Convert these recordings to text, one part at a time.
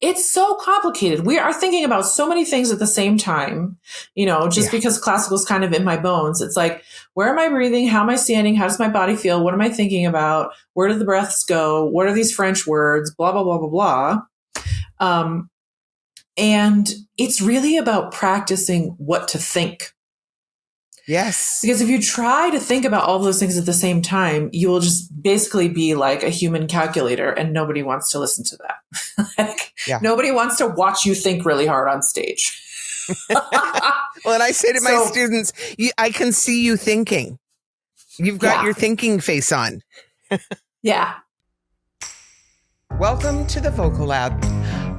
it's so complicated. We are thinking about so many things at the same time, because classical is kind of in my bones. It's like, where am I breathing? How am I standing? How does my body feel? What am I thinking about? Where do the breaths go? What are these French words? Blah, blah, blah, blah, blah. And it's really about practicing what to think. Yes. Because if you try to think about all those things at the same time, you will just basically be like a human calculator, and nobody wants to listen to that. Nobody wants to watch you think really hard on stage. Well, and I say to my students, I can see you thinking. You've got your thinking face on. Yeah. Welcome to the Vocal Lab.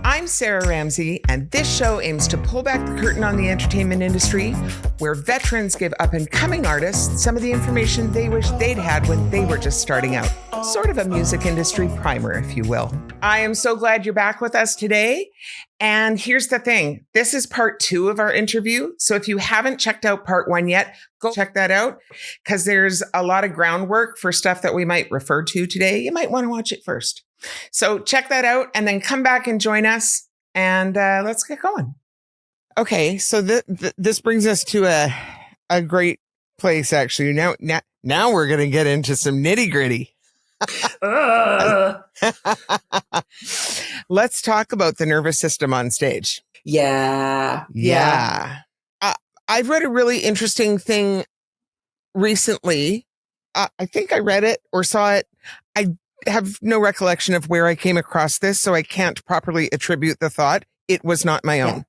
I'm Sarah Ramsey, and this show aims to pull back the curtain on the entertainment industry, where veterans give up-and-coming artists some of the information they wish they'd had when they were just starting out. Sort of a music industry primer, if you will. I am so glad you're back with us today. And here's the thing. This is part 2 of our interview. So if you haven't checked out part 1 yet, go check that out, because there's a lot of groundwork for stuff that we might refer to today. You might want to watch it first. So check that out and then come back and join us, and let's get going. Okay, so this brings us to a great place, actually. Now we're going to get into some nitty gritty. Let's talk about the nervous system on stage. Yeah. I've read a really interesting thing recently. I think I read it or saw it. I have no recollection of where I came across this, so I can't properly attribute the thought. It was not my own.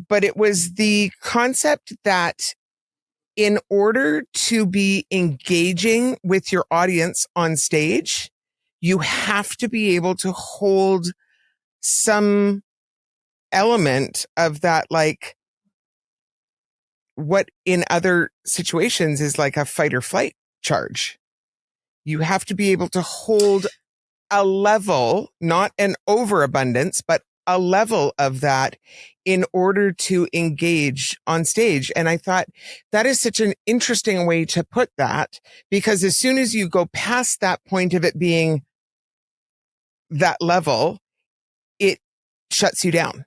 But it was the concept that in order to be engaging with your audience on stage, you have to be able to hold some element of that, like what in other situations is like a fight or flight charge. You have to be able to hold a level, not an overabundance, but a level of that in order to engage on stage. And I thought that is such an interesting way to put that, because as soon as you go past that point of it being that level, it shuts you down.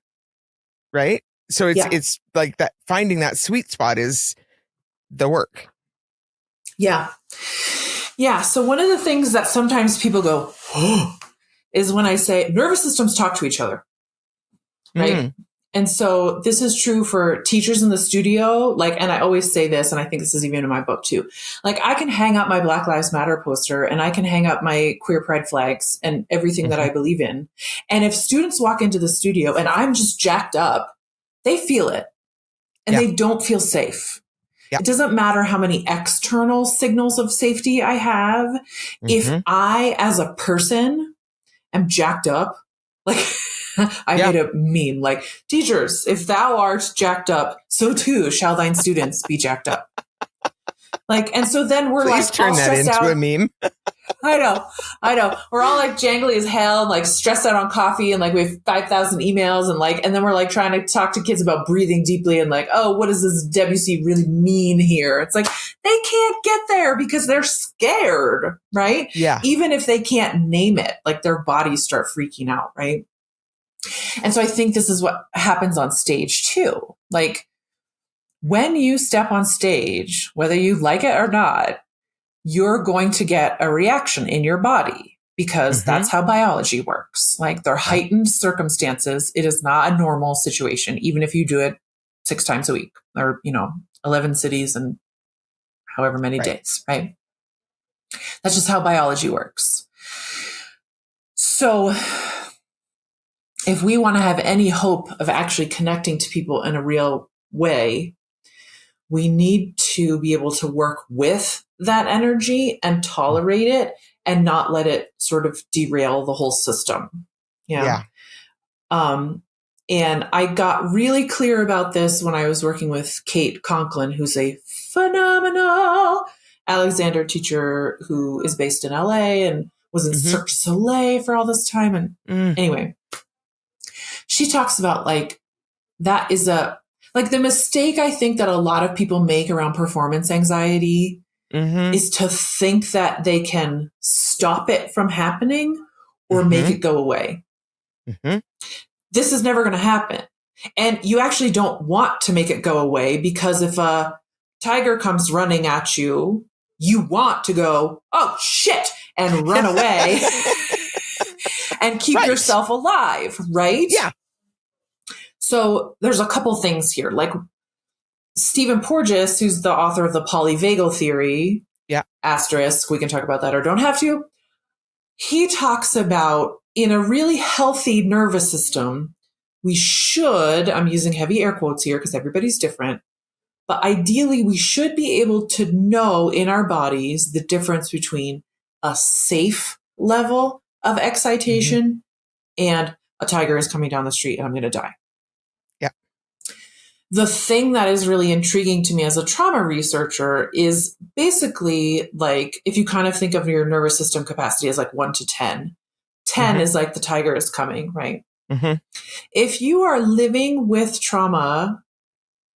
Right? So it's like that, finding that sweet spot is the work. Yeah. Yeah. So one of the things that sometimes people go, oh, is when I say nervous systems talk to each other. Right. And so this is true for teachers in the studio. And I always say this, and I think this is even in my book too. I can hang up my Black Lives Matter poster, and I can hang up my queer pride flags and everything that I believe in. And if students walk into the studio and I'm just jacked up, they feel it and they don't feel safe. It doesn't matter how many external signals of safety I have. If I, as a person, am jacked up, I made a meme, teachers, if thou art jacked up, so too shall thine students be jacked up. And so then we're Please turn all that into out. a meme. I know. We're all jangly as hell and stressed out on coffee, and we have 5,000 emails and then we're trying to talk to kids about breathing deeply and oh, what does this Debussy really mean here? It's they can't get there because they're scared, right? Yeah. Even if they can't name it, their bodies start freaking out, right? And so I think this is what happens on stage too. When you step on stage, whether you like it or not, you're going to get a reaction in your body, because that's how biology works. They're heightened circumstances. It is not a normal situation, even if you do it 6 times a week or, 11 cities and however many days, right? That's just how biology works. So if we want to have any hope of actually connecting to people in a real way, we need to be able to work with that energy and tolerate it and not let it sort of derail the whole system. Yeah. And I got really clear about this when I was working with Kate Conklin, who's a phenomenal Alexander teacher who is based in LA and was in Cirque du Soleil for all this time. And anyway, she talks about that is the mistake I think that a lot of people make around performance anxiety is to think that they can stop it from happening or make it go away. Mm-hmm. This is never going to happen. And you actually don't want to make it go away, because if a tiger comes running at you, you want to go, oh shit, and run away and keep yourself alive, right? Yeah. So there's a couple things here. Like Stephen Porges, who's the author of the polyvagal theory, asterisk, we can talk about that or don't have to. He talks about, in a really healthy nervous system, we should, I'm using heavy air quotes here because everybody's different, but ideally we should be able to know in our bodies the difference between a safe level of excitation and a tiger is coming down the street and I'm going to die. Yeah. The thing that is really intriguing to me as a trauma researcher is basically like, if you kind of think of your nervous system capacity as like 1 to 10, 10 is like the tiger is coming, right? If you are living with trauma,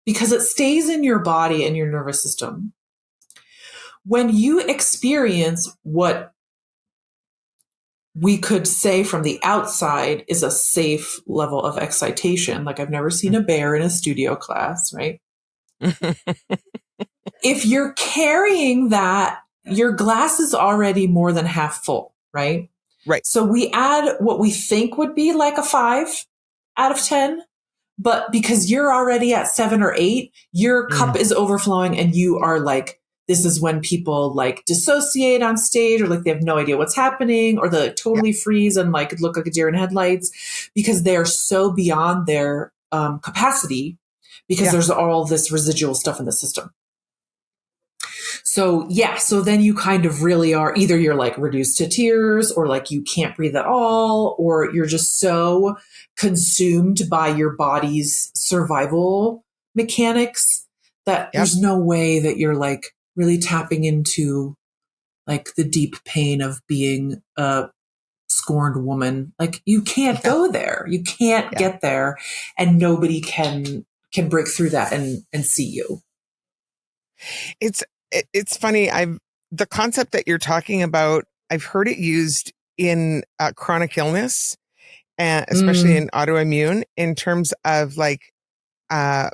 because it stays in your body and your nervous system, when you experience what we could say from the outside is a safe level of excitation, like I've never seen a bear in a studio class, right? If you're carrying that, your glass is already more than half full, right? Right. So we add what we think would be like a 5 out of 10, but because you're already at 7 or 8, your cup is overflowing and you are like, this is when people like dissociate on stage, or like they have no idea what's happening, or they totally freeze and like look like a deer in headlights because they're so beyond their capacity, because there's all this residual stuff in the system. So so then you kind of really are, either you're like reduced to tears, or like you can't breathe at all, or you're just so consumed by your body's survival mechanics that there's no way that you're like really tapping into like the deep pain of being a scorned woman. Like you can't go there. You can't get there, and nobody can break through that and see you. It's funny. The concept that you're talking about, I've heard it used in chronic illness, and especially in autoimmune, in terms of like I've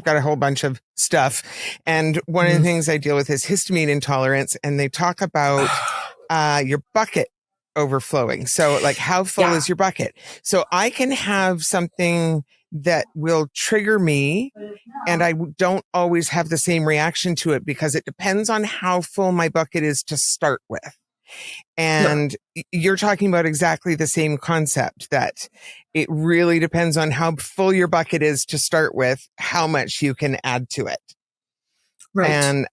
got a whole bunch of stuff, and one of the things I deal with is histamine intolerance, and they talk about your bucket overflowing. So like, how full is your bucket? So I can have something that will trigger me, and I don't always have the same reaction to it, because it depends on how full my bucket is to start with. And you're talking about exactly the same concept, that it really depends on how full your bucket is to start with, how much you can add to it. Right. And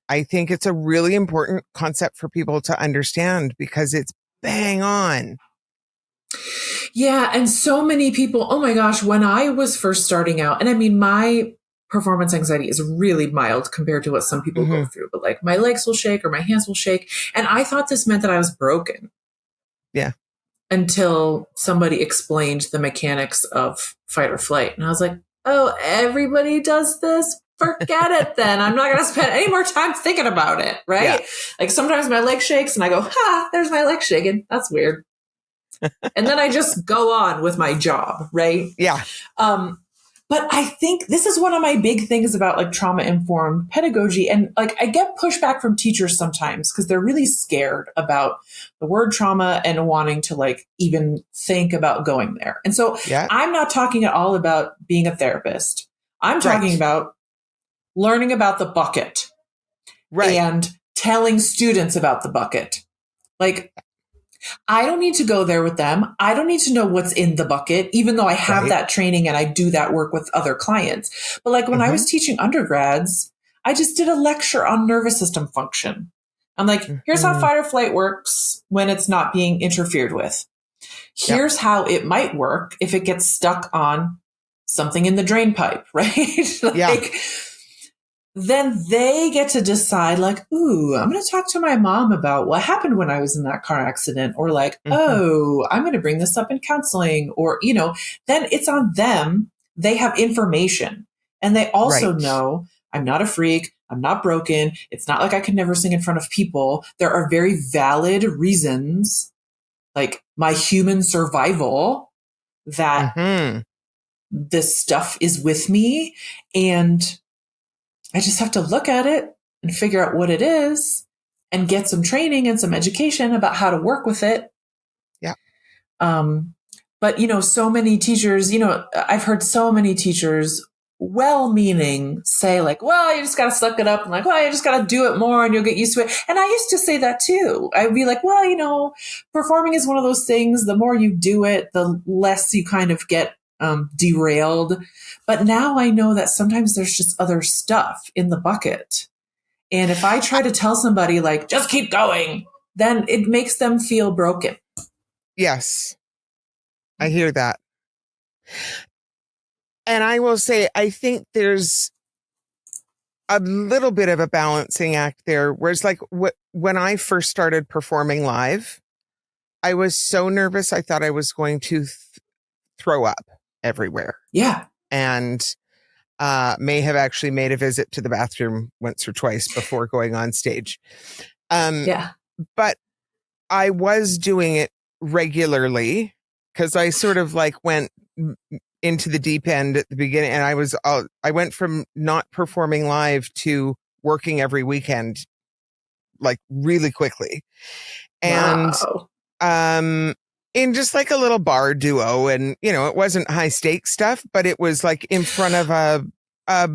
I think it's a really important concept for people to understand, because it's bang on. Yeah. And so many people, oh my gosh, when I was first starting out, and I mean, my performance anxiety is really mild compared to what some people go through, but like my legs will shake or my hands will shake. And I thought this meant that I was broken. Yeah. Until somebody explained the mechanics of fight or flight. And I was like, oh, everybody does this? Forget it then. I'm not going to spend any more time thinking about it. Right. Yeah. Like sometimes my leg shakes and I go, there's my leg shaking. That's weird. And then I just go on with my job. Right. Yeah. But I think this is one of my big things about like trauma-informed pedagogy. And like I get pushback from teachers sometimes because they're really scared about the word trauma and wanting to like even think about going there. And so I'm not talking at all about being a therapist. I'm talking about learning about the bucket and telling students about the bucket. Like, I don't need to go there with them. I don't need to know what's in the bucket, even though I have that training and I do that work with other clients. But like when I was teaching undergrads, I just did a lecture on nervous system function. I'm like, here's how fight or flight works when it's not being interfered with. Here's how it might work if it gets stuck on something in the drain pipe, right? Then they get to decide like, ooh, I'm going to talk to my mom about what happened when I was in that car accident, or like, oh, I'm going to bring this up in counseling, or, you know, then it's on them. They have information and they also know I'm not a freak. I'm not broken. It's not like I can never sing in front of people. There are very valid reasons, like my human survival, that this stuff is with me. And I just have to look at it and figure out what it is and get some training and some education about how to work with it. Yeah. But, so many teachers, I've heard so many teachers well-meaning say like, well, you just got to suck it up. And like, well, you just got to do it more and you'll get used to it. And I used to say that too. I'd be like, well, performing is one of those things. The more you do it, the less you kind of get derailed. But now I know that sometimes there's just other stuff in the bucket. And if I try to tell somebody like, just keep going, then it makes them feel broken. Yes. I hear that. And I will say, I think there's a little bit of a balancing act there. Whereas like when I first started performing live, I was so nervous. I thought I was going to throw up everywhere. Yeah. And may have actually made a visit to the bathroom once or twice before going on stage. Yeah. But I was doing it regularly because I sort of like went into the deep end at the beginning, and I went from not performing live to working every weekend, like really quickly. And in just like a little bar duo, and it wasn't high stakes stuff, but it was like in front of a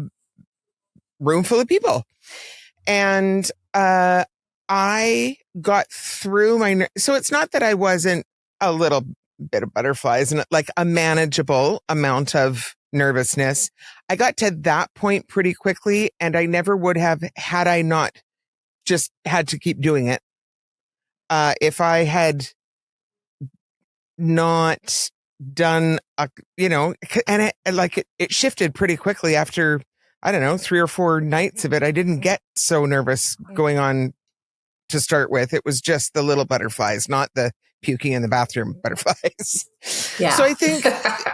room full of people. And I got through so it's not that I wasn't a little bit of butterflies and like a manageable amount of nervousness. I got to that point pretty quickly, and I never would have had I not just had to keep doing it. If I had not done and it shifted pretty quickly after, I don't know, 3 or 4 nights of it. I didn't get so nervous going on to start with. It was just the little butterflies, not the puking in the bathroom butterflies. Yeah. So I think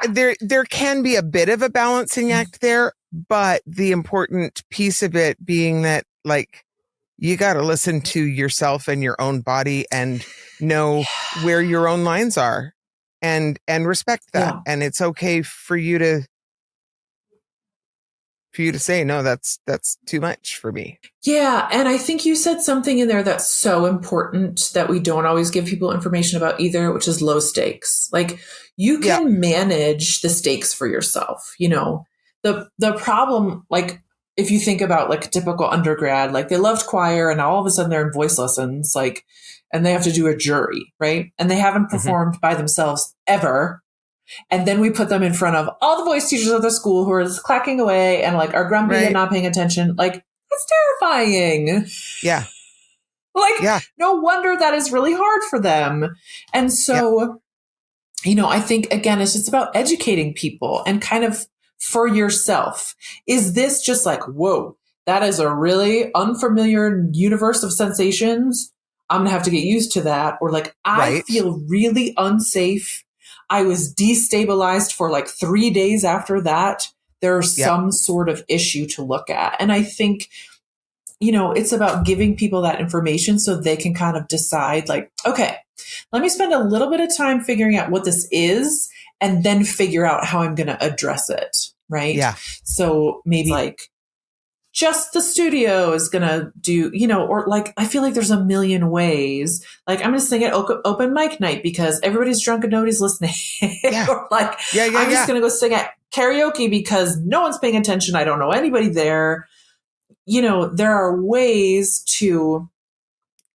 there can be a bit of a balancing act there, but the important piece of it being that like you got to listen to yourself and your own body and know where your own lines are and respect that. Yeah. And it's okay for you to say, no, that's too much for me. Yeah. And I think you said something in there that's so important that we don't always give people information about either, which is low stakes. Like you can manage the stakes for yourself. The problem, like if you think about like a typical undergrad, like they loved choir and all of a sudden they're in voice lessons, like, and they have to do a jury, right? And they haven't performed by themselves ever. And then we put them in front of all the voice teachers of the school who are just clacking away and like are grumpy and not paying attention. Like, that's terrifying. Yeah. No wonder that is really hard for them. And so, I think, again, it's just about educating people and kind of for yourself. Is this just like, whoa, that is a really unfamiliar universe of sensations. I'm going to have to get used to that. Or like, I feel really unsafe. I was destabilized for like 3 days after that. There's some sort of issue to look at. And I think, it's about giving people that information so they can kind of decide like, okay, let me spend a little bit of time figuring out what this is and then figure out how I'm going to address it. Right. Yeah. So maybe like just the studio is going to do, or like, I feel like there's a million ways. Like I'm going to sing at open mic night because everybody's drunk and nobody's listening. Or like, I'm just going to go sing at karaoke because no one's paying attention. I don't know anybody there. There are ways to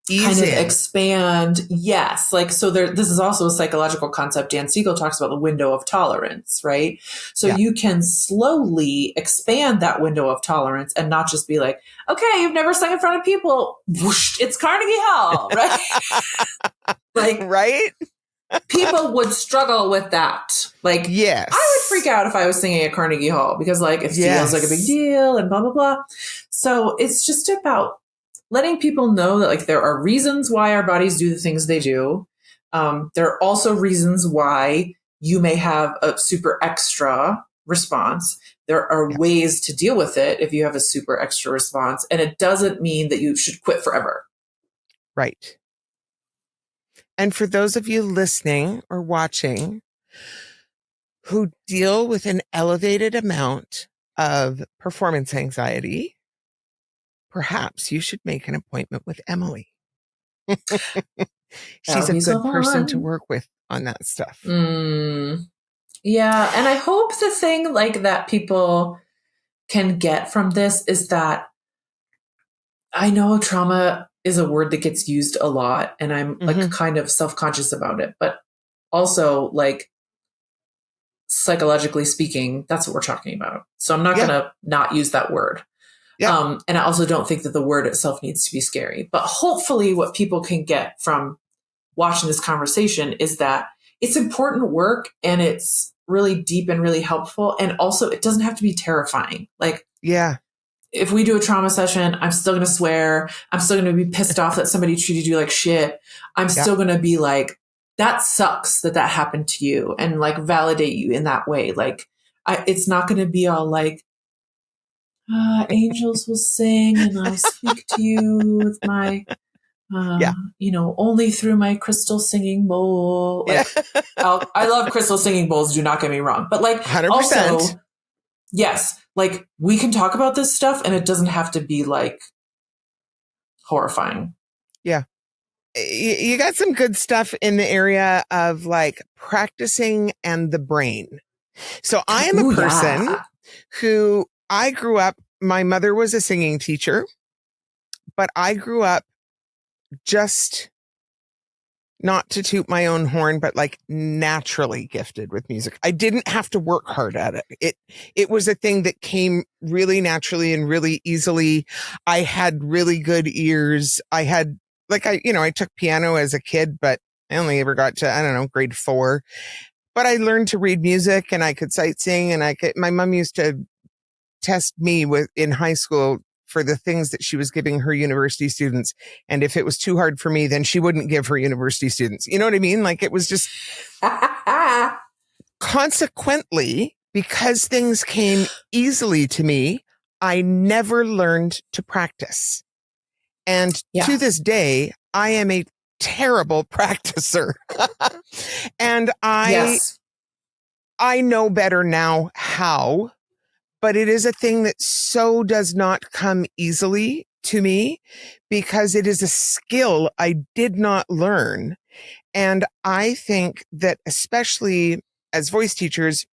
kind of expand. Yes. Like, so this is also a psychological concept. Dan Siegel talks about the window of tolerance, right? So you can slowly expand that window of tolerance and not just be like, okay, you've never sung in front of people. Whoosh, it's Carnegie Hall, right? Right? People would struggle with that. Like, yes. I would freak out if I was singing at Carnegie Hall because like it feels like a big deal and blah, blah, blah. So it's just about letting people know that like there are reasons why our bodies do the things they do. There are also reasons why you may have a super extra response. There are Yep. ways to deal with it if you have a super extra response. And it doesn't mean that you should quit forever. Right. And for those of you listening or watching who deal with an elevated amount of performance anxiety, perhaps you should make an appointment with Emily. She's a good person to work with on that stuff. Yeah. And I hope the thing like that people can get from this is that I know trauma is a word that gets used a lot, and I'm like kind of self-conscious about it, but also like psychologically speaking, that's what we're talking about. So I'm not going to not use that word. And I also don't think that the word itself needs to be scary, but hopefully what people can get from watching this conversation is that it's important work and it's really deep and really helpful. And also it doesn't have to be terrifying. Like, if we do a trauma session, I'm still going to swear. I'm still going to be pissed off that somebody treated you like shit. I'm still going to be like, that sucks that happened to you, and like validate you in that way. Like, it's not going to be all like, angels will sing and I'll speak to you with my, only through my crystal singing bowl. Like, I love crystal singing bowls. Do not get me wrong. But like, 100%. Also, yes, like we can talk about this stuff and it doesn't have to be like horrifying. Yeah. You got some good stuff in the area of like practicing and the brain. So I am a person who I grew up, my mother was a singing teacher, but I grew up just, not to toot my own horn, but like naturally gifted with music. I didn't have to work hard at it. It was a thing that came really naturally and really easily. I had really good ears. I had I took piano as a kid, but I only ever got to, grade 4. But I learned to read music and I could sight sing, and my mom used to test me in high school for the things that she was giving her university students. And if it was too hard for me, then she wouldn't give her university students. You know what I mean? Like it was just consequently, because things came easily to me, I never learned to practice. And to this day, I am a terrible practicer. And I know better now how. But it is a thing that so does not come easily to me because it is a skill I did not learn. And I think that especially as voice teachers,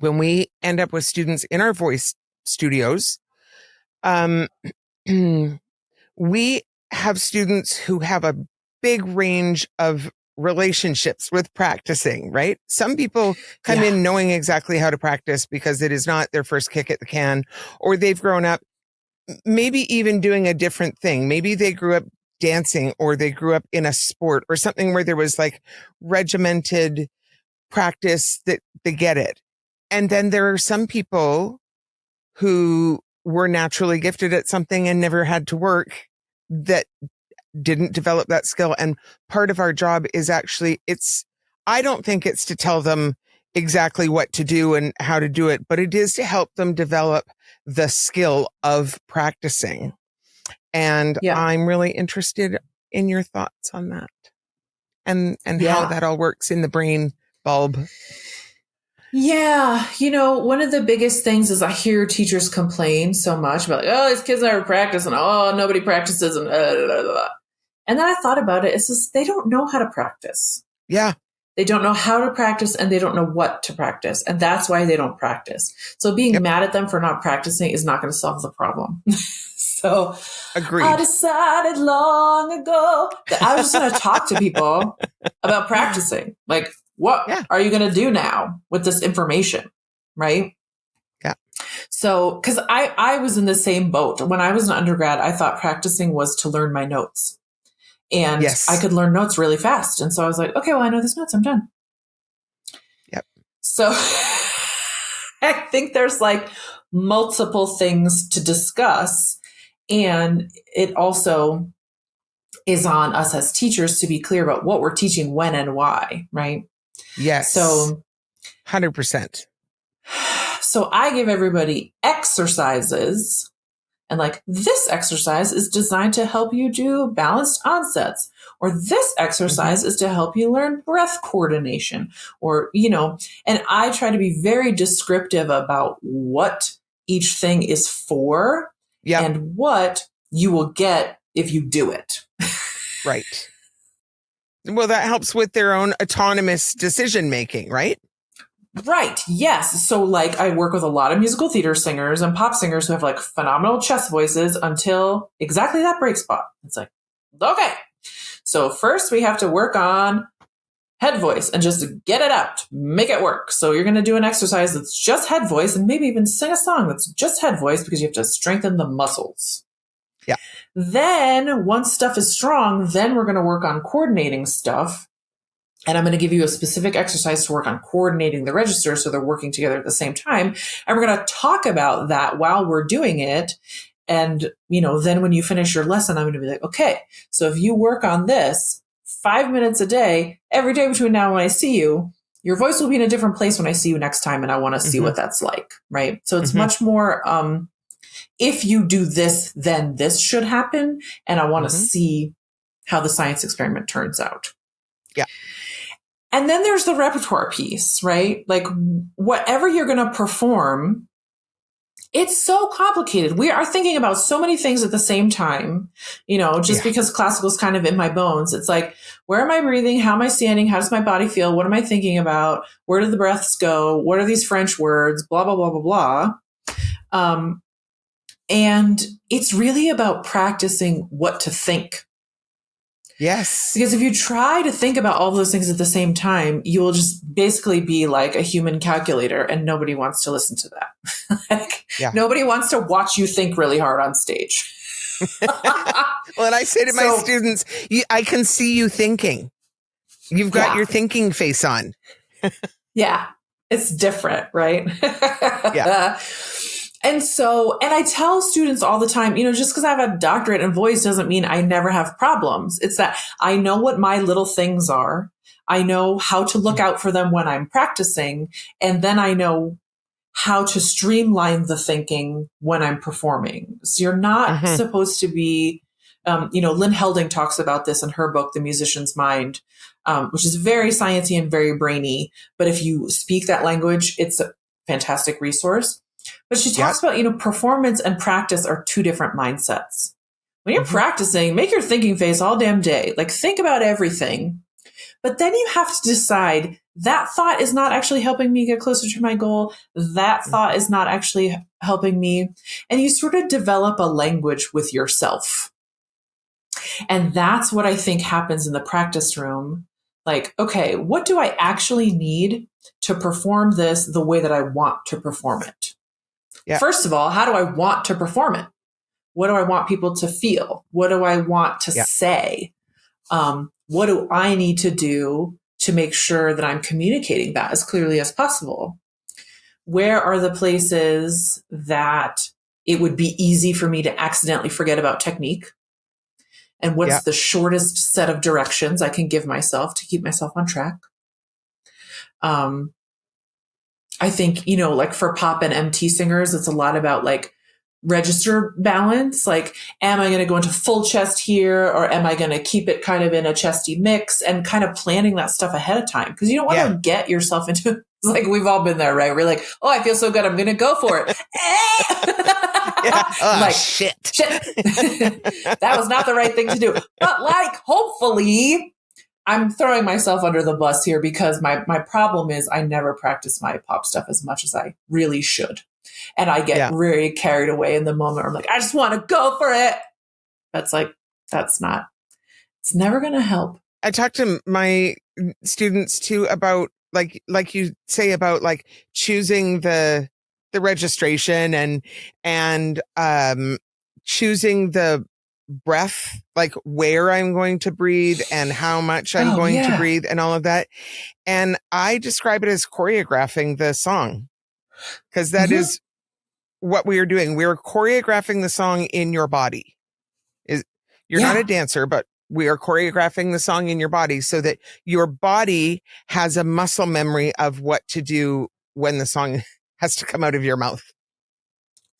when we end up with students in our voice studios, we have students who have a big range of relationships with practicing, right? Some people come in knowing exactly how to practice because it is not their first kick at the can, or they've grown up maybe even doing a different thing. Maybe they grew up dancing, or they grew up in a sport or something where there was like regimented practice that they get it. And then there are some people who were naturally gifted at something and never had to work, that didn't develop that skill. And part of our job is actually, I don't think it's to tell them exactly what to do and how to do it, but it is to help them develop the skill of practicing. And I'm really interested in your thoughts on that and how that all works in the brain bulb. Yeah. One of the biggest things is I hear teachers complain so much about, these kids never practice, and nobody practices, and blah, blah, blah. And then I thought about it. It's just, they don't know how to practice. Yeah. They don't know how to practice, and they don't know what to practice. And that's why they don't practice. So being mad at them for not practicing is not going to solve the problem. So agreed. I decided long ago that I was just going to talk to people about practicing. Like, what are you going to do now with this information? Right. Yeah. So, cause I was in the same boat. When I was an undergrad, I thought practicing was to learn my notes. And I could learn notes really fast. And so I was like, okay, well, I know these notes. I'm done. Yep. So I think there's like multiple things to discuss. And it also is on us as teachers to be clear about what we're teaching, when and why, right? Yes. So 100%. So I give everybody exercises, and like, this exercise is designed to help you do balanced onsets, or this exercise is to help you learn breath coordination, or, and I try to be very descriptive about what each thing is for and what you will get if you do it. Right. Well, that helps with their own autonomous decision making, right? Right. Yes. So like I work with a lot of musical theater singers and pop singers who have like phenomenal chest voices until exactly that break spot. It's like, okay, so first we have to work on head voice and just get it out, make it work. So you're going to do an exercise that's just head voice, and maybe even sing a song that's just head voice, because you have to strengthen the muscles. Yeah. Then once stuff is strong, then we're going to work on coordinating stuff. And I'm going to give you a specific exercise to work on coordinating the register so they're working together at the same time. And we're going to talk about that while we're doing it. And, then when you finish your lesson, I'm going to be like, okay, so if you work on this 5 minutes a day, every day between now and when I see you, your voice will be in a different place when I see you next time. And I want to see what that's like. Right. So it's much more, if you do this, then this should happen. And I want to see how the science experiment turns out. Yeah. And then there's the repertoire piece, right? Like whatever you're going to perform, it's so complicated. We are thinking about so many things at the same time, because classical is kind of in my bones. It's like, where am I breathing? How am I standing? How does my body feel? What am I thinking about? Where do the breaths go? What are these French words? Blah, blah, blah, blah, blah. And it's really about practicing what to think. Yes. Because if you try to think about all those things at the same time, you will just basically be like a human calculator, and nobody wants to listen to that. Nobody wants to watch you think really hard on stage. Well, and I say to my students, I can see you thinking. You've got your thinking face on. Yeah. It's different, right? Yeah. And I tell students all the time, just because I have a doctorate in voice doesn't mean I never have problems. It's that I know what my little things are. I know how to look out for them when I'm practicing. And then I know how to streamline the thinking when I'm performing. So you're not supposed to be, Lynn Helding talks about this in her book, The Musician's Mind, which is very sciencey and very brainy. But if you speak that language, it's a fantastic resource. But she talks about, performance and practice are two different mindsets. When you're practicing, make your thinking face all damn day. Like, think about everything. But then you have to decide that thought is not actually helping me get closer to my goal. That thought is not actually helping me. And you sort of develop a language with yourself. And that's what I think happens in the practice room. Like, okay, what do I actually need to perform this the way that I want to perform it? Yeah. First of all, how do I want to perform it? What do I want people to feel? What do I want to say? What do I need to do to make sure that I'm communicating that as clearly as possible? Where are the places that it would be easy for me to accidentally forget about technique? And what's the shortest set of directions I can give myself to keep myself on track? I think, like for pop and MT singers, it's a lot about like register balance. Like, am I going to go into full chest here, or am I going to keep it kind of in a chesty mix, and kind of planning that stuff ahead of time? Because you don't want to get yourself into, like, we've all been there, right? We're like, oh, I feel so good, I'm going to go for it. Like, shit. That was not the right thing to do. But like, hopefully, I'm throwing myself under the bus here, because my problem is I never practice my pop stuff as much as I really should. And I get really carried away in the moment. I'm like, I just want to go for it. It's never going to help. I talk to my students too about like you say about like choosing the registration and choosing the breath, like where I'm going to breathe and how much I'm going to breathe and all of that. And I describe it as choreographing the song, because that is what we are doing. We're choreographing the song in your body. You're not a dancer, but we are choreographing the song in your body so that your body has a muscle memory of what to do when the song has to come out of your mouth.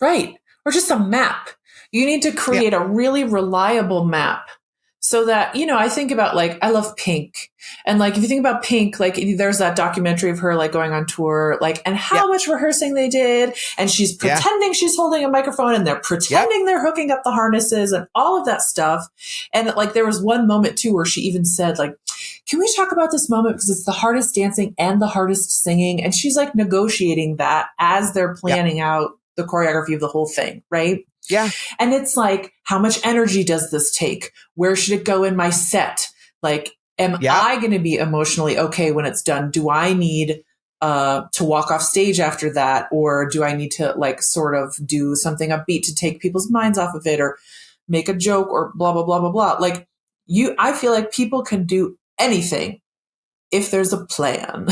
Right. Or just a map. You need to create a really reliable map so that, I think about like, I love Pink. And like, if you think about Pink, like there's that documentary of her like going on tour, like, and how much rehearsing they did. And she's pretending she's holding a microphone and they're pretending they're hooking up the harnesses and all of that stuff. And like, there was one moment too, where she even said like, can we talk about this moment? Because it's the hardest dancing and the hardest singing. And she's like negotiating that as they're planning out the choreography of the whole thing. Right. Yeah. And it's like, how much energy does this take? Where should it go in my set? Like, am I going to be emotionally okay when it's done? Do I need to walk off stage after that? Or do I need to like sort of do something upbeat to take people's minds off of it or make a joke or blah, blah, blah, blah, blah. Like I feel like people can do anything if there's a plan.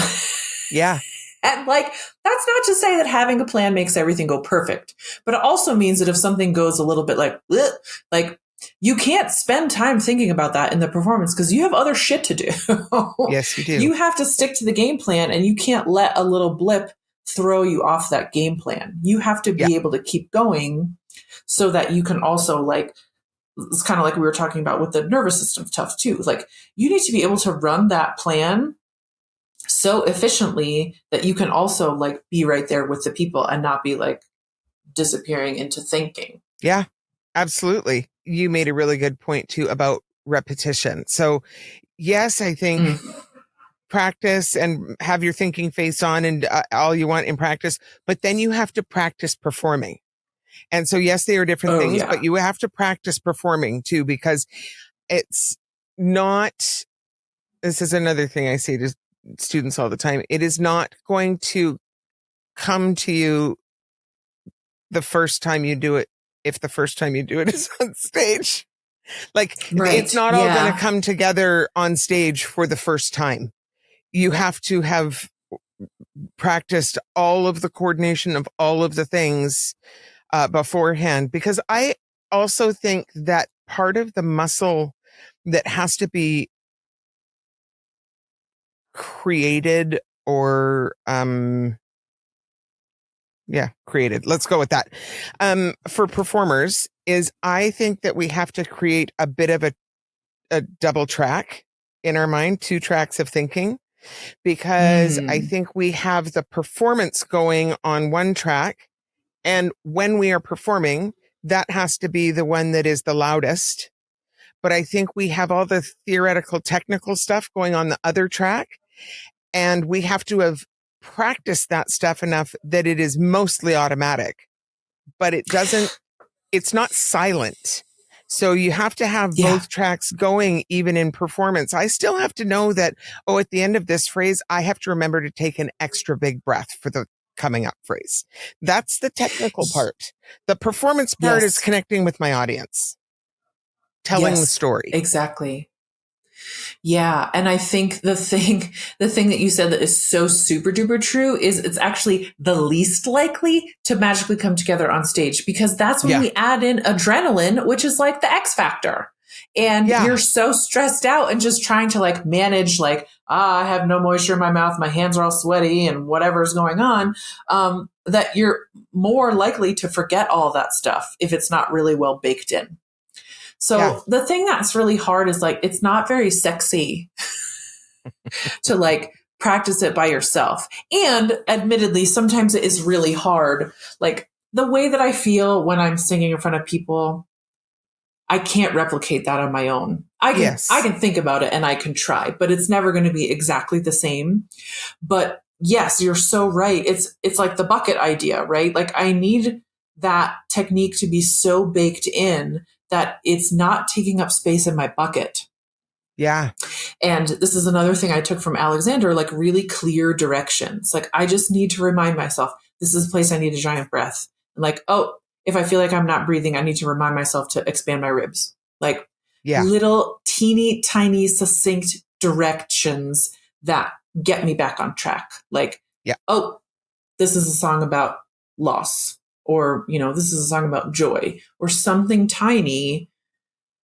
Yeah. And like, that's not to say that having a plan makes everything go perfect, but it also means that if something goes a little bit like you can't spend time thinking about that in the performance because you have other shit to do. Yes, you do. You have to stick to the game plan and you can't let a little blip throw you off that game plan. You have to be able to keep going so that you can also like, it's kind of like we were talking about with the nervous system stuff too. Like you need to be able to run that plan so efficiently that you can also like be right there with the people and not be like disappearing into thinking. Yeah, absolutely. You made a really good point too about repetition. So yes, I think practice and have your thinking face on and all you want in practice, but then you have to practice performing. And so, yes, they are different things, but you have to practice performing too, because it's not, this is another thing I say to students all the time. It is not going to come to you the first time you do it. If the first time you do it is on stage, like it's not all going to come together on stage for the first time. You have to have practiced all of the coordination of all of the things beforehand, because I also think that part of the muscle that has to be created or created. Let's go with that. For performers is I think that we have to create a bit of a double track in our mind, 2 tracks of thinking, because I think we have the performance going on one track. And when we are performing, that has to be the one that is the loudest. But I think we have all the theoretical, technical stuff going on the other track. And we have to have practiced that stuff enough that it is mostly automatic. But it's not silent. So you have to have both tracks going even in performance. I still have to know that, at the end of this phrase, I have to remember to take an extra big breath for the coming up phrase. That's the technical part. The performance part is connecting with my audience, telling the story. Exactly. Yeah. And I think the thing that you said that is so super duper true is it's actually the least likely to magically come together on stage, because that's when we add in adrenaline, which is like the X factor. And you're so stressed out and just trying to like manage, like, I have no moisture in my mouth, my hands are all sweaty and whatever's going on, that you're more likely to forget all that stuff if it's not really well baked in. So the thing that's really hard is like, it's not very sexy to like practice it by yourself. And admittedly, sometimes it is really hard. Like the way that I feel when I'm singing in front of people, I can't replicate that on my own. I can think about it and I can try, but it's never going to be exactly the same. But yes, you're so right. It's like the bucket idea, right? Like I need that technique to be so baked in that it's not taking up space in my bucket. Yeah. And this is another thing I took from Alexander, like really clear directions. Like I just need to remind myself, this is a place I need a giant breath. And like, if I feel like I'm not breathing, I need to remind myself to expand my ribs. Like little teeny tiny succinct directions that get me back on track. Like, this is a song about loss. Or, this is a song about joy or something tiny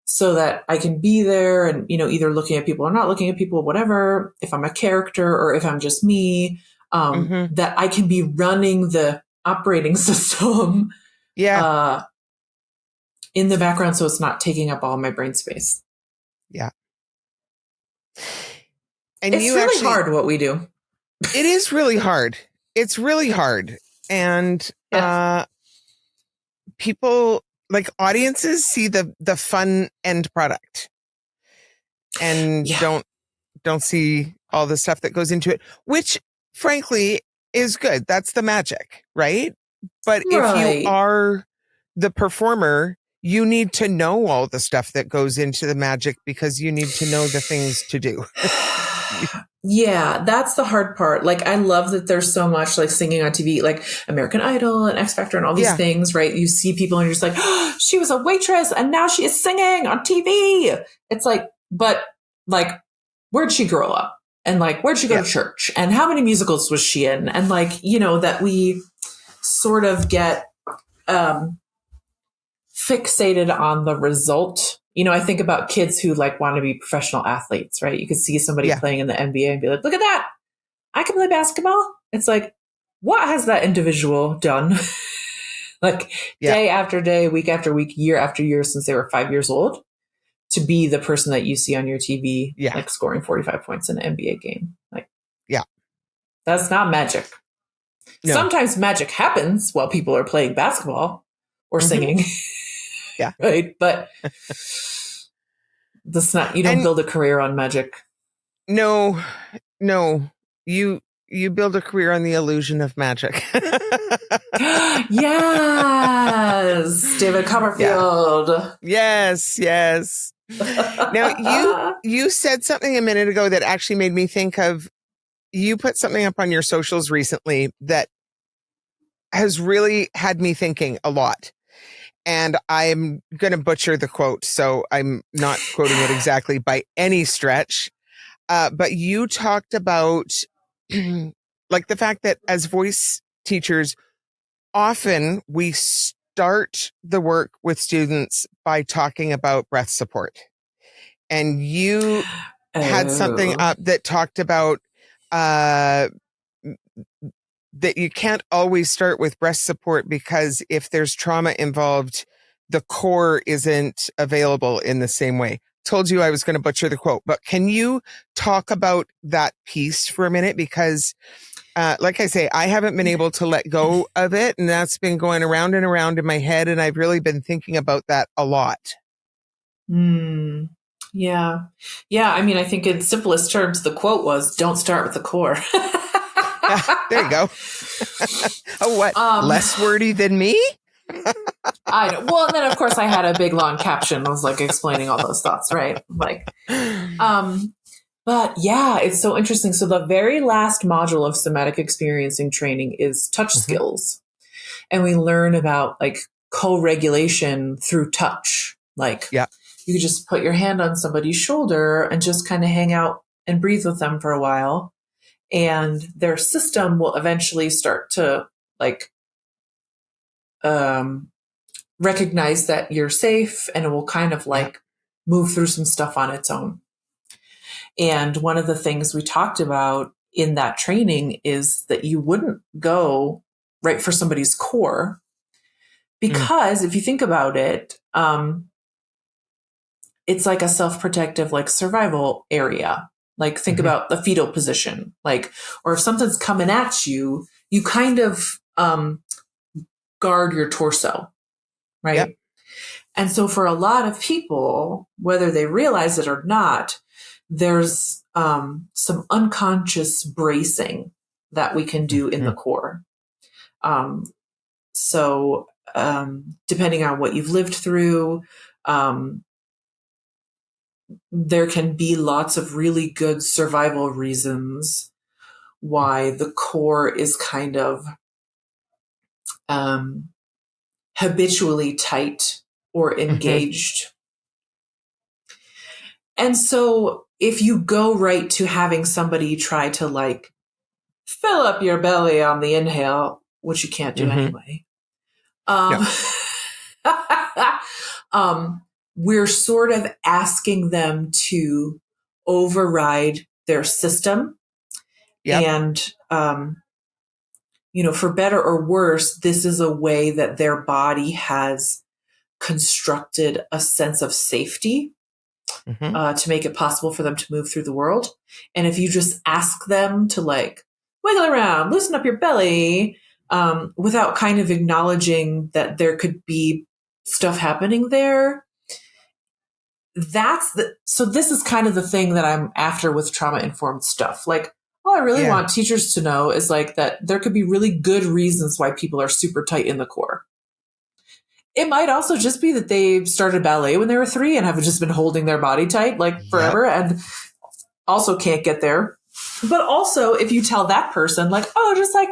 so that I can be there and, either looking at people or not looking at people, whatever, if I'm a character or if I'm just me. that I can be running the operating system in the background so it's not taking up all my brain space. Yeah. And it's really hard what we do. It is really hard. It's really hard. And people, like audiences, see the fun end product and don't see all the stuff that goes into it, which frankly is good. That's the magic, right? But if you are the performer, you need to know all the stuff that goes into the magic because you need to know the things to do. Yeah, that's the hard part. Like, I love that there's so much like singing on TV, like American Idol and X Factor and all these things, right? You see people and you're just like, oh, she was a waitress and now she is singing on TV. It's like, but like, where'd she grow up? And like, where'd she go to church? And how many musicals was she in? And like, you know, that we sort of get fixated on the result. You know, I think about kids who like want to be professional athletes, right? You could see somebody playing in the NBA and be like, look at that. I can play basketball. It's like, what has that individual done? Like day after day, week after week, year after year, since they were 5 years old, to be the person that you see on your TV, like scoring 45 points in an NBA game. Like, that's not magic. No. Sometimes magic happens while people are playing basketball or singing. Yeah. Right. But that's not, you don't build a career on magic. No. You build a career on the illusion of magic. Yes. David Copperfield. Yeah. Yes. Now you said something a minute ago that actually made me think of, you put something up on your socials recently that has really had me thinking a lot. And I'm going to butcher the quote, so I'm not quoting it exactly by any stretch. But you talked about like the fact that as voice teachers, often we start the work with students by talking about breath support. And you had something up that talked about that you can't always start with breast support because if there's trauma involved, the core isn't available in the same way. Told you I was going to butcher the quote, but can you talk about that piece for a minute? Because like I say, I haven't been able to let go of it, and that's been going around and around in my head, and I've really been thinking about that a lot. Yeah. I mean, I think in simplest terms, the quote was, don't start with the core. There you go. Oh, what? Less wordy than me? I know. Well, then of course I had a big long caption. I was like explaining all those thoughts, right? Like, but yeah, it's so interesting. So the very last module of somatic experiencing training is touch skills. And we learn about like co-regulation through touch. Like you could just put your hand on somebody's shoulder and just kind of hang out and breathe with them for a while. And their system will eventually start to like recognize that you're safe, and it will kind of like move through some stuff on its own. And one of the things we talked about in that training is that you wouldn't go right for somebody's core because if you think about it, it's like a self-protective, like survival area. Like think about the fetal position, like, or if something's coming at you, you kind of guard your torso, right? Yep. And so for a lot of people, whether they realize it or not, there's some unconscious bracing that we can do in the core. So depending on what you've lived through, there can be lots of really good survival reasons why the core is kind of habitually tight or engaged. And so if you go right to having somebody try to like fill up your belly on the inhale, which you can't do anyway, we're sort of asking them to override their system and for better or worse, this is a way that their body has constructed a sense of safety to make it possible for them to move through the world. And if you just ask them to like wiggle around, loosen up your belly, without kind of acknowledging that there could be stuff happening there, so this is kind of the thing that I'm after with trauma-informed stuff. Like, all I really want teachers to know is like that there could be really good reasons why people are super tight in the core. It might also just be that they started ballet when they were 3 and have just been holding their body tight like forever and also can't get there. But also, if you tell that person like, oh, just like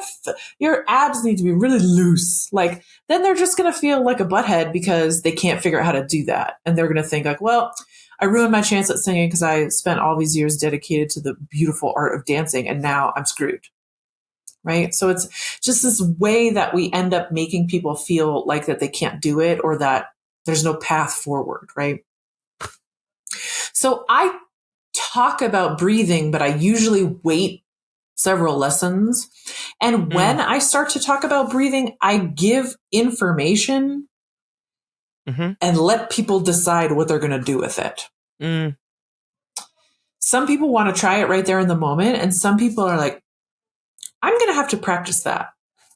your abs need to be really loose, like then they're just going to feel like a butthead because they can't figure out how to do that. And they're going to think like, well, I ruined my chance at singing because I spent all these years dedicated to the beautiful art of dancing and now I'm screwed. Right. So it's just this way that we end up making people feel like that they can't do it or that there's no path forward. Right. So I talk about breathing, but I usually wait several lessons. And when I start to talk about breathing, I give information and let people decide what they're going to do with it. Some people want to try it right there in the moment. And some people are like, I'm going to have to practice that.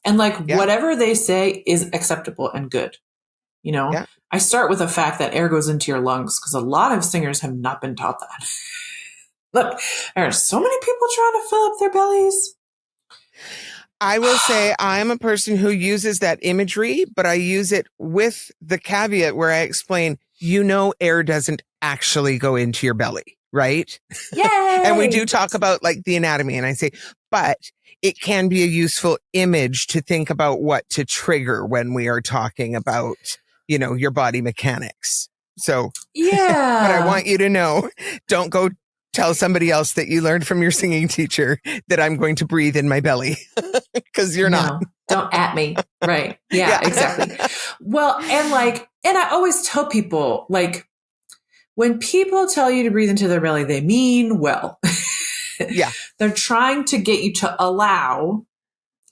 And like whatever they say is acceptable and good. I start with the fact that air goes into your lungs because a lot of singers have not been taught that. Look, there are so many people trying to fill up their bellies. I will say I'm a person who uses that imagery, but I use it with the caveat where I explain, air doesn't actually go into your belly, right? Yay! And we do talk about like the anatomy and I say, but it can be a useful image to think about what to trigger when we are talking about, your body mechanics. So, yeah, but I want you to know, don't go tell somebody else that you learned from your singing teacher that I'm going to breathe in my belly because you're not. Don't at me. Right. Yeah, exactly. Well, and I always tell people like when people tell you to breathe into their belly, they mean well. Yeah. They're trying to get you to allow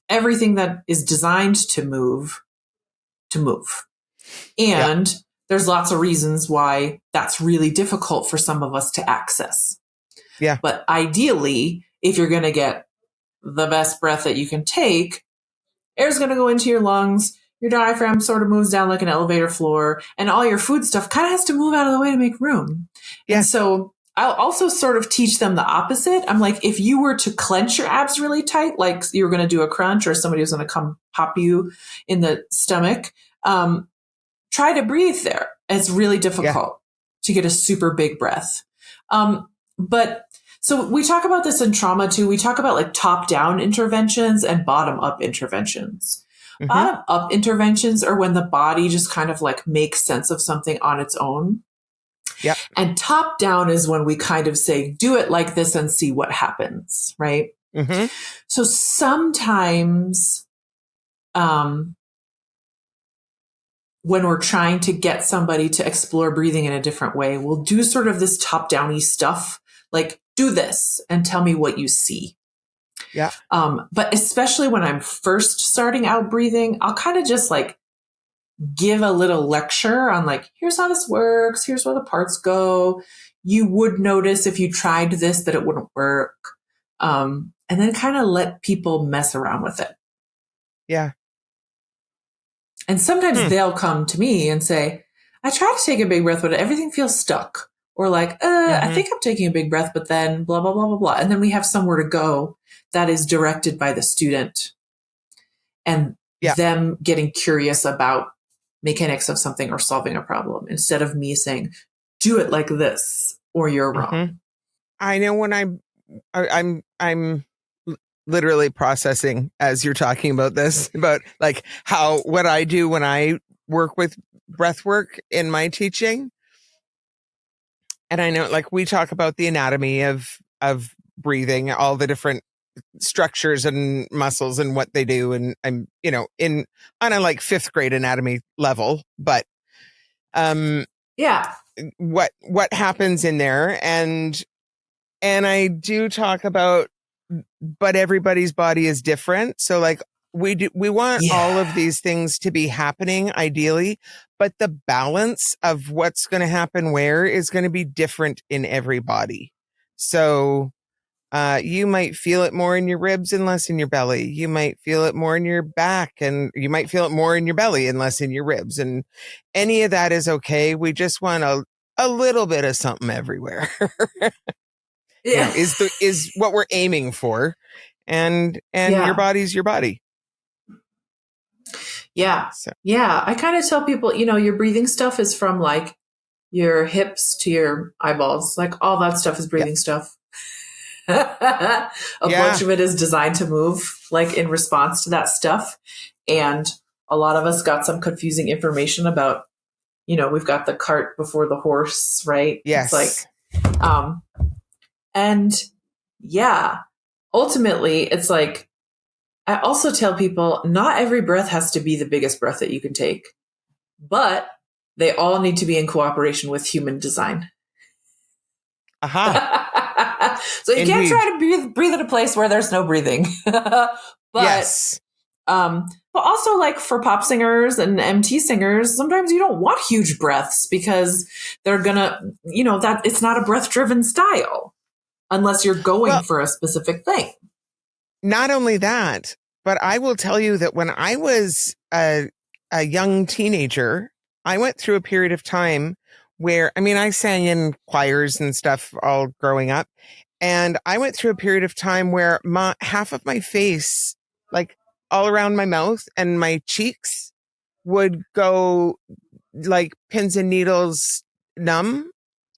everything that is designed to move. And there's lots of reasons why that's really difficult for some of us to access. Yeah. But ideally, if you're going to get the best breath that you can take, air's going to go into your lungs. Your diaphragm sort of moves down like an elevator floor and all your food stuff kind of has to move out of the way to make room. Yeah. And so I'll also sort of teach them the opposite. I'm like, if you were to clench your abs really tight, like you were going to do a crunch or somebody was going to come pop you in the stomach, try to breathe there. It's really difficult to get a super big breath. But so we talk about this in trauma too. We talk about like top down interventions and bottom up interventions. Bottom up interventions are when the body just kind of like makes sense of something on its own. Yep. And top down is when we kind of say, do it like this and see what happens. Right. So sometimes, when we're trying to get somebody to explore breathing in a different way, we'll do sort of this top-downy stuff, like do this and tell me what you see. Yeah. But especially when I'm first starting out breathing, I'll kind of just like give a little lecture on like, here's how this works. Here's where the parts go. You would notice if you tried this that it wouldn't work. And then kind of let people mess around with it. Yeah. And sometimes they'll come to me and say, I try to take a big breath, but everything feels stuck. Or like, I think I'm taking a big breath, but then blah, blah, blah, blah, blah. And then we have somewhere to go that is directed by the student and them getting curious about mechanics of something or solving a problem instead of me saying, do it like this or you're wrong. I know when I'm literally processing as you're talking about this, about like what I do when I work with breath work in my teaching. And I know like we talk about the anatomy of breathing, all the different structures and muscles and what they do. And I'm, on a like 5th grade anatomy level, but, what happens in there. And I do talk about, but everybody's body is different. So like We want all of these things to be happening ideally, but the balance of what's going to happen where is going to be different in every body. So you might feel it more in your ribs and less in your belly. You might feel it more in your back, and you might feel it more in your belly and less in your ribs. And any of that is okay. We just want a little bit of something everywhere. Yeah. Is what we're aiming for. And your body's your body. Yeah. Yeah. I kind of tell people, your breathing stuff is from like your hips to your eyeballs. Like all that stuff is breathing stuff. A bunch of it is designed to move like in response to that stuff. And a lot of us got some confusing information about, we've got the cart before the horse, right? Yes. It's like, and ultimately it's like, I also tell people not every breath has to be the biggest breath that you can take, but they all need to be in cooperation with human design. So you can't try to breathe at a place where there's no breathing. But also like for pop singers and MT singers, sometimes you don't want huge breaths because they're gonna, that it's not a breath driven style unless you're going for a specific thing. Not only that, but I will tell you that when I was a young teenager, I went through a period of time where, I sang in choirs and stuff all growing up. And I went through a period of time where half of my face, like all around my mouth and my cheeks, would go like pins and needles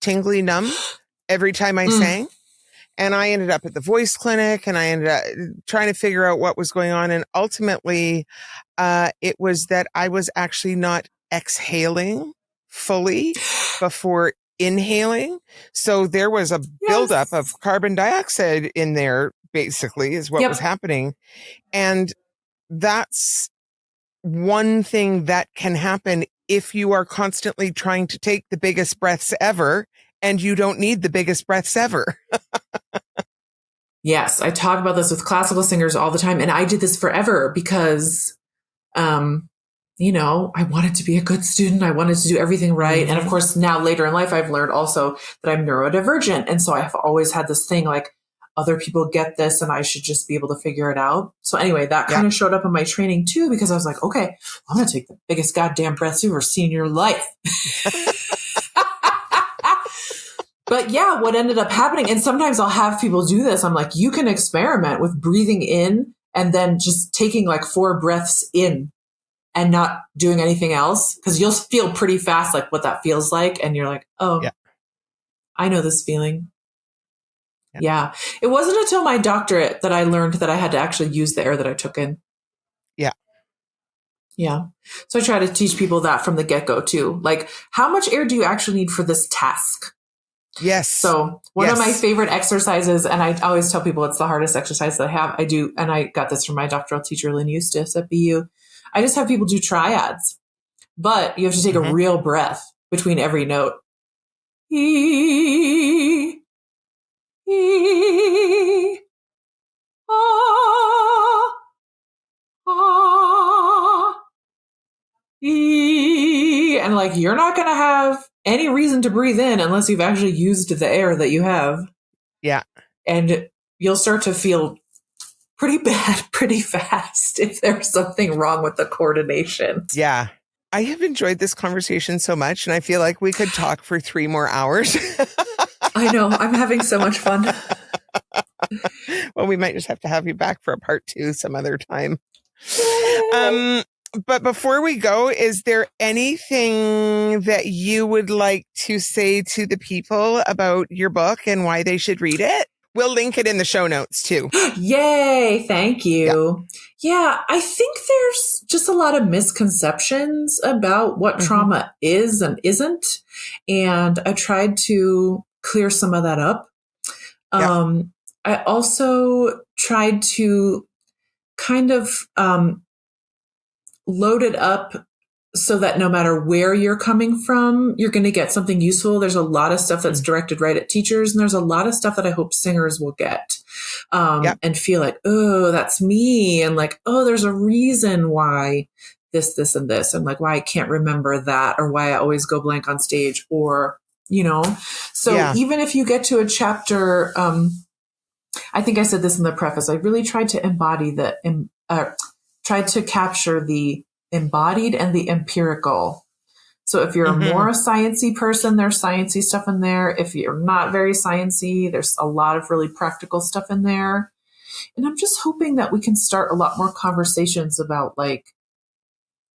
tingly numb every time I sang. And I ended up at the voice clinic and I ended up trying to figure out what was going on. And ultimately, it was that I was actually not exhaling fully before inhaling. So there was a buildup of carbon dioxide in there, basically, is what was happening. And that's one thing that can happen if you are constantly trying to take the biggest breaths ever, and you don't need the biggest breaths ever. Yes, I talk about this with classical singers all the time. And I did this forever because, I wanted to be a good student. I wanted to do everything right. Mm-hmm. And of course, now later in life, I've learned also that I'm neurodivergent. And so I've always had this thing like other people get this and I should just be able to figure it out. So anyway, that kind of showed up in my training too, because I was like, okay, I'm going to take the biggest goddamn breaths you've ever seen in your life. But what ended up happening, and sometimes I'll have people do this. I'm like, you can experiment with breathing in and then just taking like 4 breaths in and not doing anything else, because you'll feel pretty fast like what that feels like. And you're like, oh, I know this feeling. Yeah. It wasn't until my doctorate that I learned that I had to actually use the air that I took in. Yeah. So I try to teach people that from the get-go too. Like, how much air do you actually need for this task? Yes. So one of my favorite exercises, and I always tell people it's the hardest exercise that I have. I do, and I got this from my doctoral teacher, Lynn Eustace at BU. I just have people do triads, but you have to take a real breath between every note. E, e, ah, ah, e. And like, you're not going to have any reason to breathe in unless you've actually used the air that you have. Yeah. And you'll start to feel pretty bad pretty fast if there's something wrong with the coordination. Yeah. I have enjoyed this conversation so much, and I feel like we could talk for 3 more hours. I know. I'm having so much fun. Well, we might just have to have you back for a part 2 some other time. But before we go, is there anything that you would like to say to the people about your book and why they should read it? We'll link it in the show notes too. Yay. Thank you. Yeah. I think there's just a lot of misconceptions about what trauma is and isn't. And I tried to clear some of that up. I also tried to kind of, load it up so that no matter where you're coming from, you're going to get something useful. There's a lot of stuff that's directed right at teachers, and there's a lot of stuff that I hope singers will get. Yep. and feel like, oh, that's me. And like, oh, there's a reason why this, and this, and like why I can't remember that, or why I always go blank on stage, or, so even if you get to a chapter, I think I said this in the preface, I really tried to tried to capture the embodied and the empirical. So if you're more a sciencey person, there's sciencey stuff in there. If you're not very sciencey, there's a lot of really practical stuff in there. And I'm just hoping that we can start a lot more conversations about like,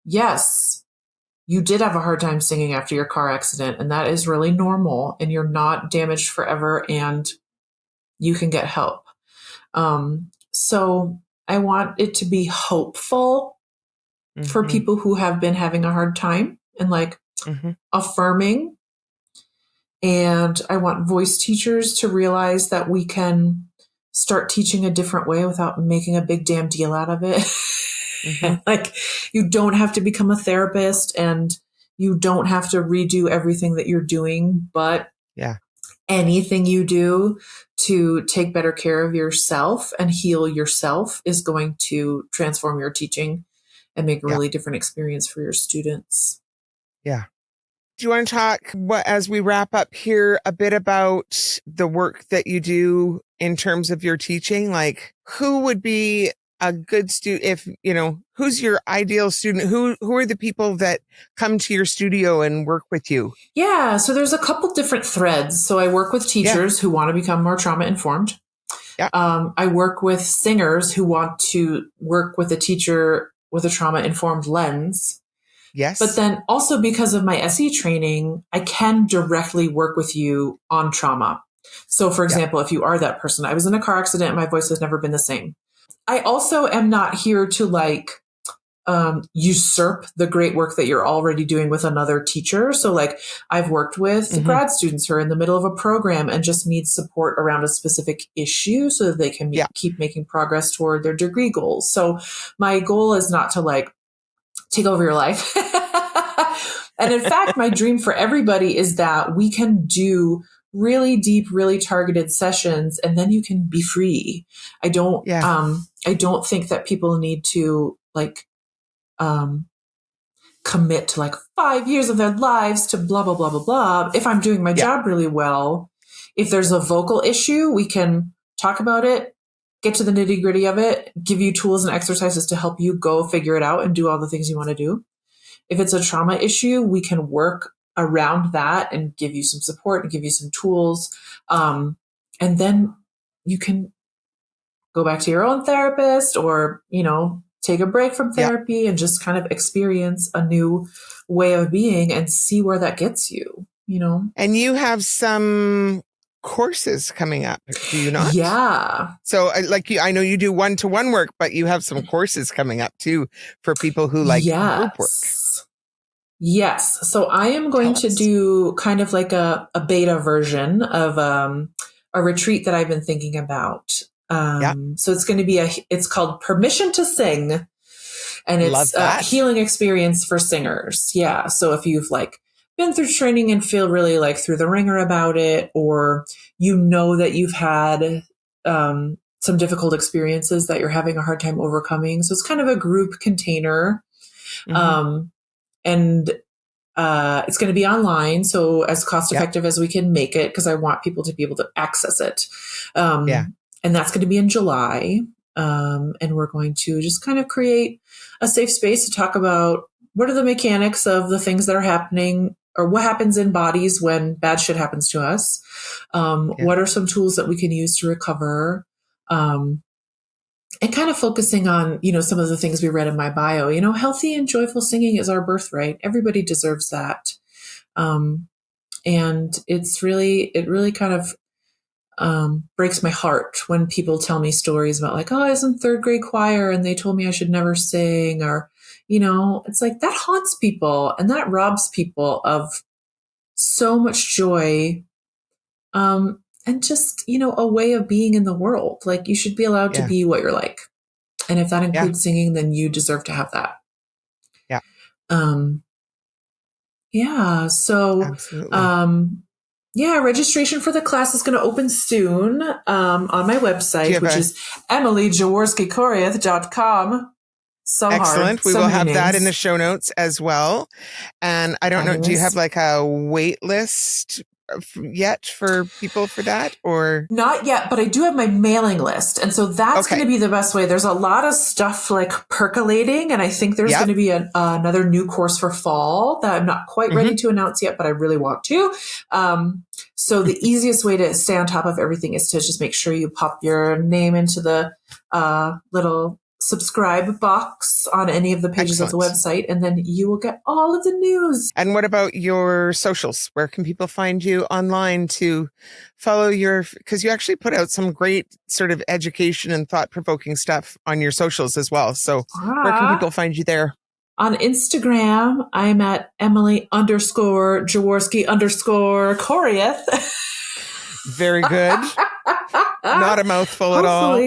yes, you did have a hard time singing after your car accident, and that is really normal, and you're not damaged forever, and you can get help. So I want it to be hopeful for people who have been having a hard time, and like affirming. And I want voice teachers to realize that we can start teaching a different way without making a big damn deal out of it. And like, you don't have to become a therapist, and you don't have to redo everything that you're doing, but anything you do to take better care of yourself and heal yourself is going to transform your teaching and make a really different experience for your students. Yeah. Do you want to talk, as we wrap up here, a bit about the work that you do in terms of your teaching? Like, who would be a good student? If, who's your ideal student? Who are the people that come to your studio and work with you? Yeah. So there's a couple different threads. So I work with teachers who want to become more trauma informed. Yeah. I work with singers who want to work with a teacher with a trauma informed lens. Yes. But then also, because of my SE training, I can directly work with you on trauma. So for example, if you are that person, I was in a car accident and my voice has never been the same. I also am not here to like usurp the great work that you're already doing with another teacher. So like, I've worked with grad students who are in the middle of a program and just need support around a specific issue so that they can keep making progress toward their degree goals. So my goal is not to like take over your life. And in fact, my dream for everybody is that we can do really deep, really targeted sessions, and then you can be free. I don't think that people need to like commit to like 5 years of their lives to blah, blah, blah, blah, blah. If I'm doing my job really well, if there's a vocal issue, we can talk about it, get to the nitty gritty of it, give you tools and exercises to help you go figure it out and do all the things you want to do. If it's a trauma issue, we can work around that and give you some support and give you some tools. And then you can go back to your own therapist, or, take a break from therapy and just kind of experience a new way of being and see where that gets you, And you have some courses coming up, do you not? Yeah. So I know you do one-to-one work, but you have some courses coming up too for people who like group work. Yes. So I am going to do kind of like a beta version of a retreat that I've been thinking about. So it's going to be it's called Permission to Sing, and it's a healing experience for singers. Yeah. So if you've like been through training and feel really like through the ringer about it, or that you've had some difficult experiences that you're having a hard time overcoming. So it's kind of a group container. And it's going to be online, so as cost effective as we can make it, because I want people to be able to access it. And that's going to be in July. And we're going to just kind of create a safe space to talk about what are the mechanics of the things that are happening, or what happens in bodies when bad shit happens to us. What are some tools that we can use to recover? And kind of focusing on, some of the things we read in my bio, healthy and joyful singing is our birthright. Everybody deserves that. And it really kind of breaks my heart when people tell me stories about like, oh, I was in third grade choir and they told me I should never sing, or, it's like that haunts people and that robs people of so much joy. And just, a way of being in the world. Like, you should be allowed to be what you're like. And if that includes singing, then you deserve to have that. Yeah. So, absolutely. Yeah, registration for the class is going to open soon on my website, which is emilyjaworskikoriath.com. So excellent. hard. We So will many have names. that in the show notes as well. And I don't know, do you have like a wait list yet for people for that, or? Not yet, but I do have my mailing list. And so that's going to be the best way. There's a lot of stuff like percolating. And I think there's going to be another new course for fall that I'm not quite ready to announce yet, but I really want to. So the easiest way to stay on top of everything is to just make sure you pop your name into the little subscribe box on any of the pages of the website, and then you will get all of the news. And what about your socials? Where can people find you online to follow your, because you actually put out some great sort of education and thought-provoking stuff on your socials as well. So where can people find you there? On Instagram, I'm at Emily_Jaworski_Koriath. Very good. Not a mouthful at all.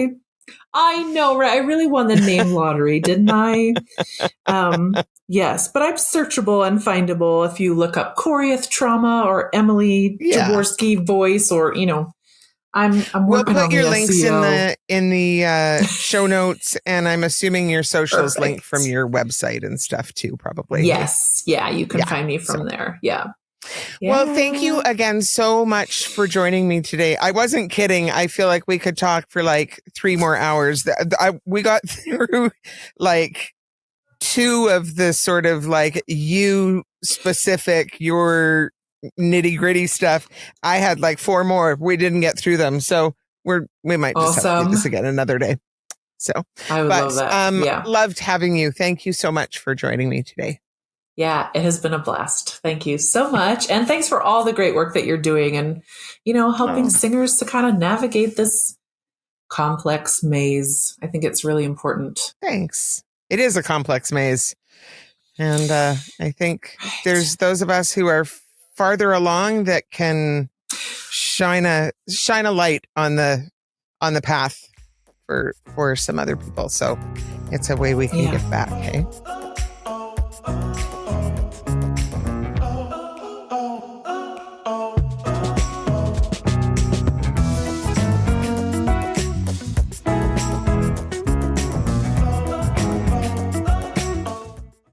I know, right? I really won the name lottery, didn't I? Yes, but I'm searchable and findable if you look up Koriath trauma or Emily Jaworski voice, or I'm working on the SEO. We'll put your links in the show notes, and I'm assuming your socials link from your website and stuff too, probably. Yes, yeah, you can find me from there. Yeah. Well, thank you again so much for joining me today. I wasn't kidding. I feel like we could talk for like 3 more hours. We got through like 2 of the sort of like you specific, your nitty gritty stuff. I had like 4 more. We didn't get through them. So we might just have to do this again another day. So I would love that. Loved having you. Thank you so much for joining me today. Yeah, it has been a blast. Thank you so much. And thanks for all the great work that you're doing and, helping singers to kind of navigate this complex maze. I think it's really important. Thanks. It is a complex maze. And I think there's those of us who are farther along that can shine a light on the path for some other people. So it's a way we can get back. Okay.